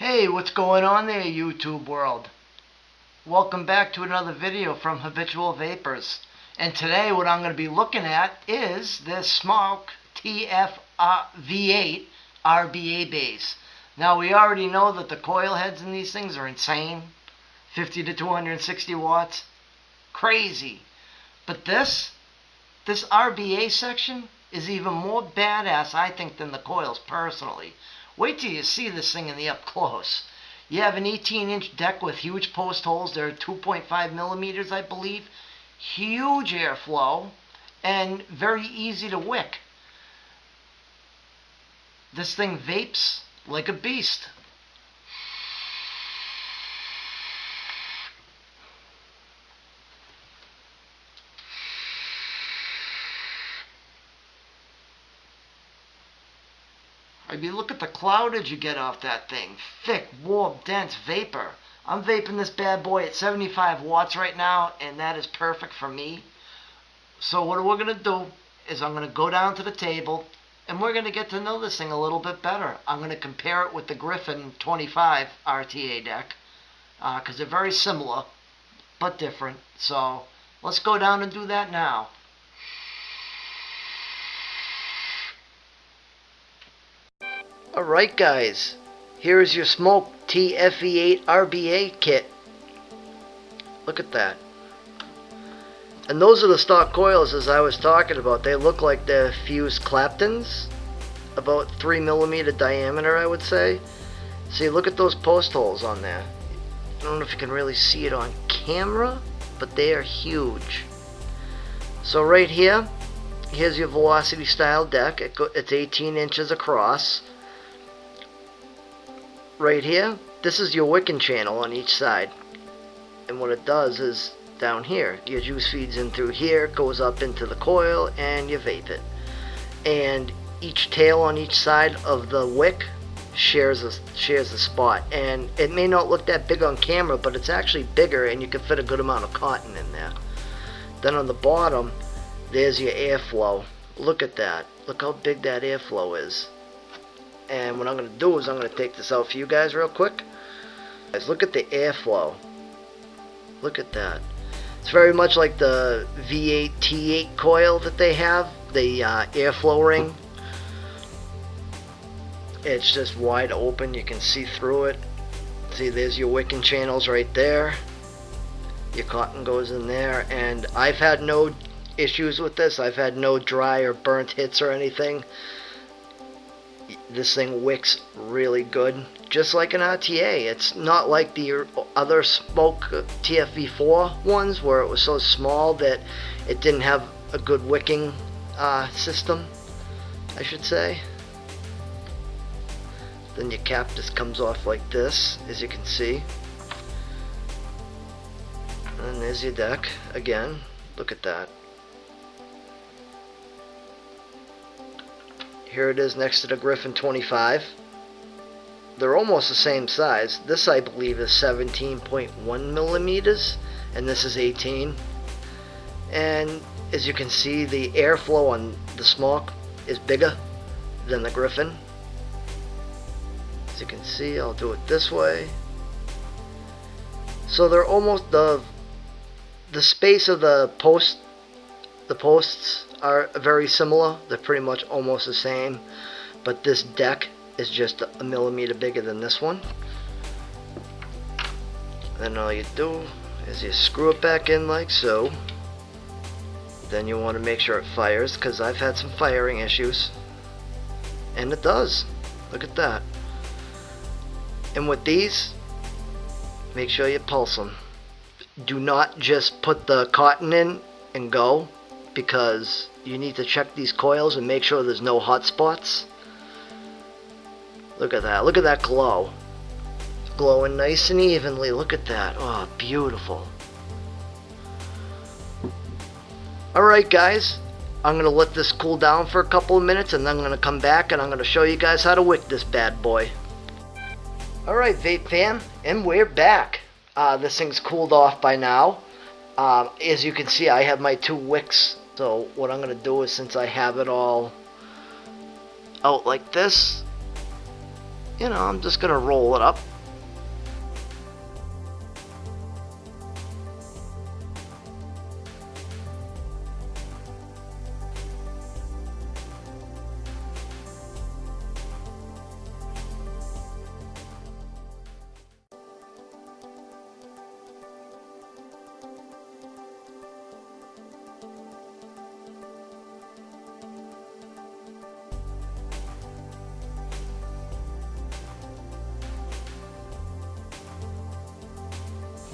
Hey, what's going on there, YouTube world? Welcome back to another video from Habitual Vapors. And today what I'm going to be looking at is this Smok tfv8 RBA base. Now we already know that the coil heads in these things are insane. 50 to 260 watts. Crazy. But this RBA section is even more badass, I think, than the coils personally. Wait till you see this thing in the up close. You have an 18-inch deck with huge post holes. They're 2.5 millimeters, I believe. Huge airflow and very easy to wick. This thing vapes like a beast. I mean, look at the cloudage you get off that thing. Thick, warm, dense vapor. I'm vaping this bad boy at 75 watts right now, and that is perfect for me. So what we're going to do is I'm going to go down to the table, and we're going to get to know this thing a little bit better. I'm going to compare it with the Griffin 25 RTA deck, because they're very similar, but different. So let's go down and do that now. Alright guys, here is your Smok tfv8 RBA kit. Look at that. And those are the stock coils as I was talking about. They look like they're fused Claptons, about 3 millimeter diameter, I would say. See, look at those post holes on there. I don't know if you can really see it on camera, but they are huge. So right here, here's your Velocity style deck. It's 18 inches across. Right here, this is your wicking channel on each side, and what it does is down here your juice feeds in through here, goes up into the coil, and you vape it. And each tail on each side of the wick shares a spot, and it may not look that big on camera, but it's actually bigger, and you can fit a good amount of cotton in there. Then on the bottom, there's your airflow. Look at that. Look how big that airflow is. And what I'm going to do is I'm going to take this out for you guys real quick. Guys, look at the airflow. Look at that. It's very much like the V8 T8 coil that they have, the airflow ring. It's just wide open. You can see through it. See, there's your wicking channels right there. Your cotton goes in there, and I've had no issues with this. I've had no dry or burnt hits or anything. This thing wicks really good, just like an RTA. It's not like the other Smok tfv4 ones where it was so small that it didn't have a good wicking system, I should say. Then your cap just comes off like this, as you can see. And there's your deck again. Look at that. Here it is next to the Griffin 25. They're almost the same size. This, I believe, is 17.1 millimeters, and this is 18. And as you can see, the airflow on the Smok is bigger than the Griffin. As you can see, I'll do it this way. So they're almost the space of the posts are very similar. They're pretty much almost the same, but this deck is just a millimeter bigger than this one. Then all you do is you screw it back in like so. Then you want to make sure it fires, because I've had some firing issues, and it does. Look at that. And with these, make sure you pulse them. Do not just put the cotton in and go, because you need to check these coils and make sure there's no hot spots. Look at that. Look at that glow. It's glowing nice and evenly. Look at that. Oh, beautiful. Alright guys, I'm going to let this cool down for a couple of minutes, and then I'm going to come back and I'm going to show you guys how to wick this bad boy. Alright vape fam, and we're back. This thing's cooled off by now. As you can see, I have my 2 wicks. So what I'm going to do is, since I have it all out like this, you know, I'm just gonna roll it up.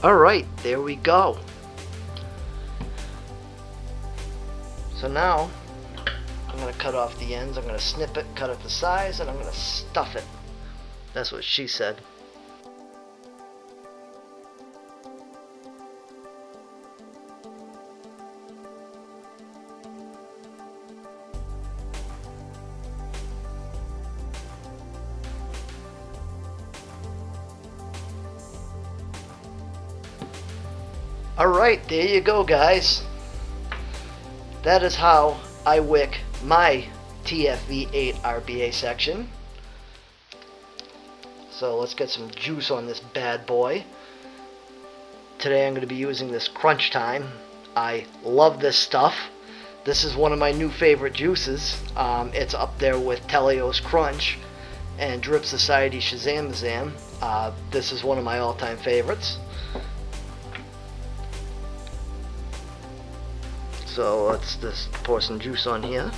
Alright, there we go. So now, I'm going to cut off the ends, I'm going to snip it, cut it to size, and I'm going to stuff it. That's what she said. Alright, there you go, guys. That is how I wick my tfv8 RBA section. So let's get some juice on this bad boy. Today I'm going to be using this Crunch Time. I love this stuff. This is one of my new favorite juices. It's up there with Teleos Crunch and Drip Society Shazam. This is one of my all-time favorites. So let's just pour some juice on here.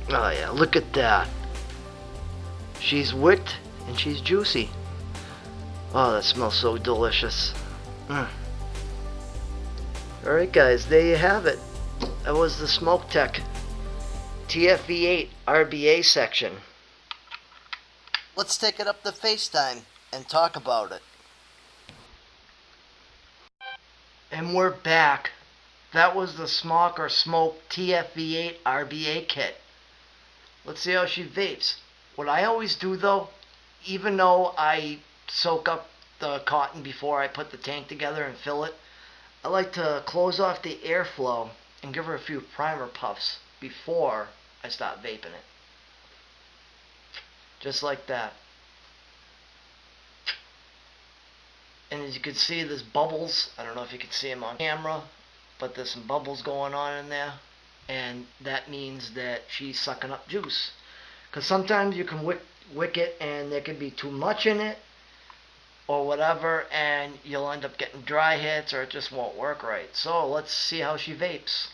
Oh yeah, look at that. She's wicked and she's juicy. Oh, that smells so delicious. Alright guys, there you have it. That was the Smok Tech tfv8 RBA section. Let's take it up to FaceTime and talk about it. And we're back. That was the Smok or Smok tfv8 RBA kit. Let's see how she vapes. What I always do though, even though I soak up the cotton before I put the tank together and fill it, I like to close off the airflow and give her a few primer puffs before I start vaping it. Just like that. And as you can see, there's bubbles. I don't know if you can see them on camera, but there's some bubbles going on in there. And that means that she's sucking up juice. Because sometimes you can wick it and there can be too much in it or whatever, and you'll end up getting dry hits or it just won't work right. So let's see how she vapes.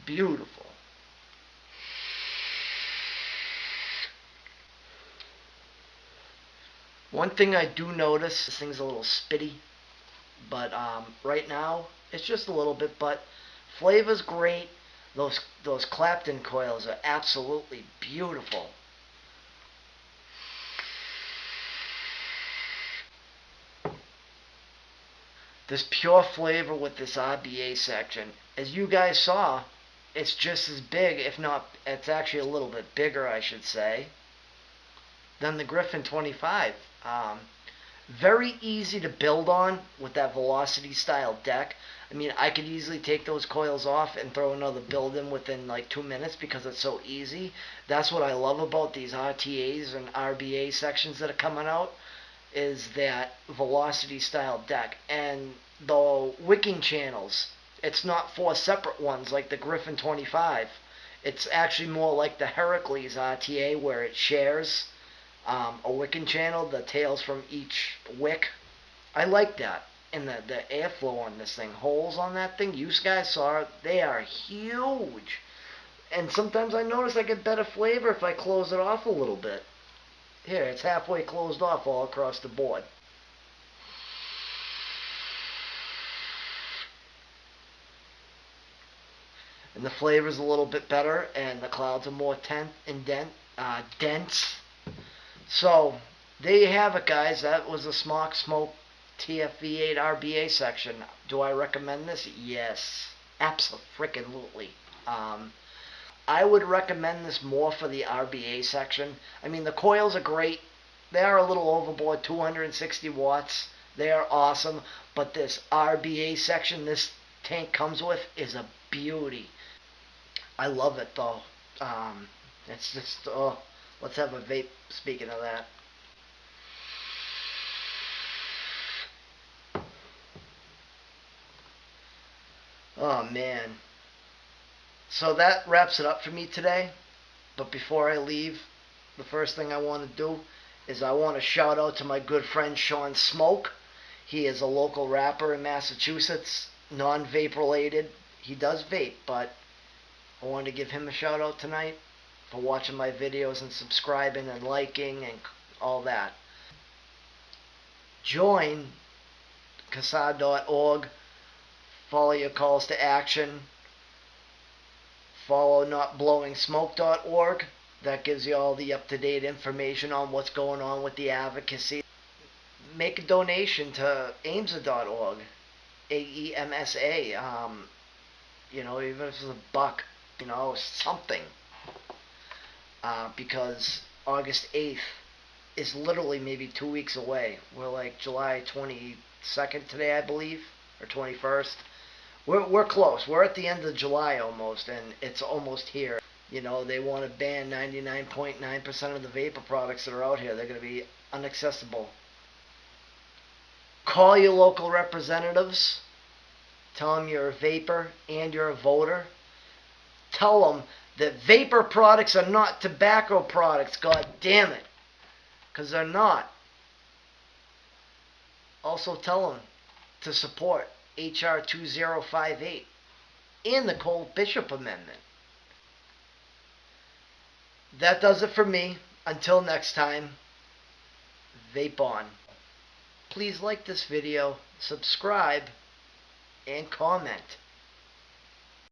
Beautiful. One thing I do notice, this thing's a little spitty, but right now it's just a little bit, but flavor's great. Those Clapton coils are absolutely beautiful. This pure flavor with this RBA section, as you guys saw, it's just as big, if not, it's actually a little bit bigger, I should say, than the Griffin 25. Very easy to build on with that velocity style deck. I mean, I could easily take those coils off and throw another build in within like 2 minutes because it's so easy. That's what I love about these RTAs and RBA sections that are coming out, is that velocity style deck. And the wicking channels, it's not 4 separate ones like the Griffin 25. It's actually more like the Heracles RTA where it shares a wicking channel, the tails from each wick. I like that. And the airflow on this thing, holes on that thing, you guys saw it, they are huge. And sometimes I notice I get better flavor if I close it off a little bit. Here, it's halfway closed off all across the board. And the flavor's a little bit better, and the clouds are more dense. So, there you have it, guys. That was the Smok tfv8 RBA section. Do I recommend this? Yes. Absolutely. I would recommend this more for the RBA section. I mean, the coils are great. They are a little overboard, 260 watts. They are awesome. But this RBA section this tank comes with is a beauty. I love it, though. It's just, oh, let's have a vape speaking of that. Oh, man. So that wraps it up for me today. But before I leave, the first thing I want to do is I want to shout out to my good friend Sean Smok. He is a local rapper in Massachusetts, non-vape related. He does vape, but I wanted to give him a shout out tonight for watching my videos and subscribing and liking and all that. Join CASAD.org. Follow your calls to action. Follow notblowingsmoke.org. That gives you all the up-to-date information on what's going on with the advocacy. Make a donation to AIMSA.org. AEMSA. Even if it's a buck, something. Because August 8th is literally maybe 2 weeks away. We're like July 22nd today, I believe, or 21st. We're close. We're at the end of July almost, and it's almost here. They want to ban 99.9% of the vapor products that are out here. They're going to be inaccessible. Call your local representatives. Tell them you're a vapor and you're a voter. Tell them that vapor products are not tobacco products. God damn it. Because they're not. Also tell them to support HR 2058 and the Cole Bishop Amendment. That does it for me. Until next time, vape on. Please like this video, subscribe, and comment.